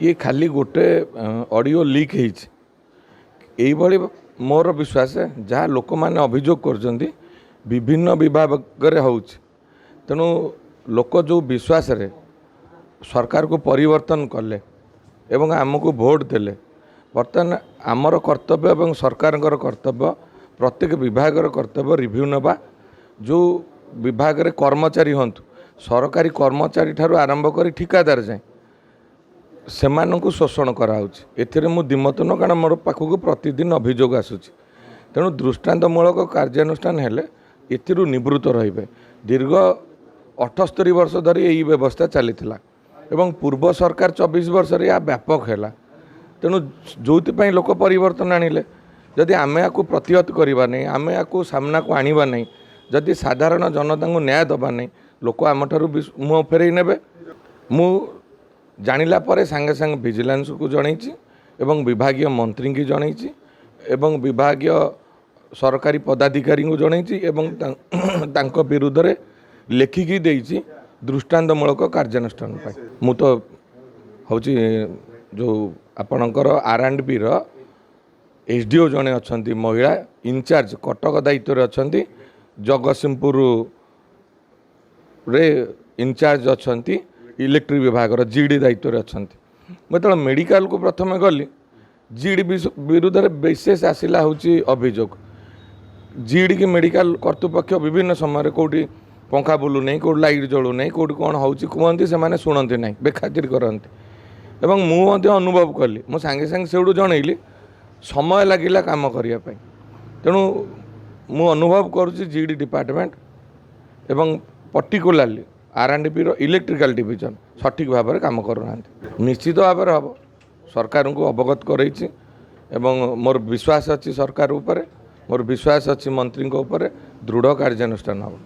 ये खाली गोटे ऑडियो लीक होई मोर विश्वास जहाँ लोक मैंने अभियोग कर विभिन्न विभाग तेणु लोक जो विश्वास रे सरकार को परिवर्तन कले एवं आमको भोट देले बर्तमान आमर कर्तव्य एवं सरकार कर्तव्य प्रत्येक विभाग कर्तव्य रिव्यू नवा जो विभाग रे कर्मचारी हूँ सरकारी कर्मचारी ठारू आरंभ कर ठिकादार जाए सेमानंकु शोषण कराउछि एथिरे मु दिमत न कारण मोर पाखक प्रतिदिन अभियोग आसुछि तेणु दृष्टांतमूलक कार्यानुष्ठान हेले एथिरु निवृत्त रहिबे। दीर्घ 78 वर्ष धरी यही व्यवस्था चली एवं पूर्व सरकार 24 वर्ष रे या व्यापक हैला तेणु जोथिपाई लोक परिवर्तन आनिले जदि आमे याकु प्रतिहत करबा नहीं आमे याकु सामना को आनिबा नहीं जदि साधारण जनता को न्याय दबा नहीं लोक आमठारु मुह फेरई नेबे। मु जानिला परे संगे संगे विजिलेंस को जनईछि एवं विभागीय मंत्री की जनईछि एवं विभागीय सरकारी पदाधिकारी को जनईछि एवं तांको विरुद्ध रे लेखिकी देइछि दृष्टांतमूलक कार्यानुष्ठान पाई। मु तो होछि जो आपणकर R&B रो एसडीओ जने अछंती महिला इंचार्ज कटक दायित्व रे अछंती जगतसिंहपुर रे इंचार्ज अछंती इलेक्ट्रिक विभाग जीडी दायित्व रे अछंती। मतलब मेडिकल को प्रथम गली जीडी विरुद्ध रे विशेष आसिला होची अभियोग जीडी की मेडिकल कर्तृपक्ष विभिन्न समय कोटी पंखा बुलू नहीं कोटी लाइट जलू नहीं कोटी कौन होची कहते से माने सुनती नहीं बेखातिर करती एवं मु अनुभव कली मु सांगे सांगे सेडू जनइली समय लगिला काम करिया पई तेणु मु अनुभव करुची जीडी डिपार्टमेंट एवं पर्टिकुलारली R&B रो इलेक्ट्रिकल डिविजन सठिक भाव में काम करूना निश्चित भाव में हम सरकार को अवगत करैछि एवं मोर विश्वास अच्छी सरकार उपरे मोर विश्वास अच्छी मंत्री ऊपर दृढ़ कार्यानुष्ठान हम।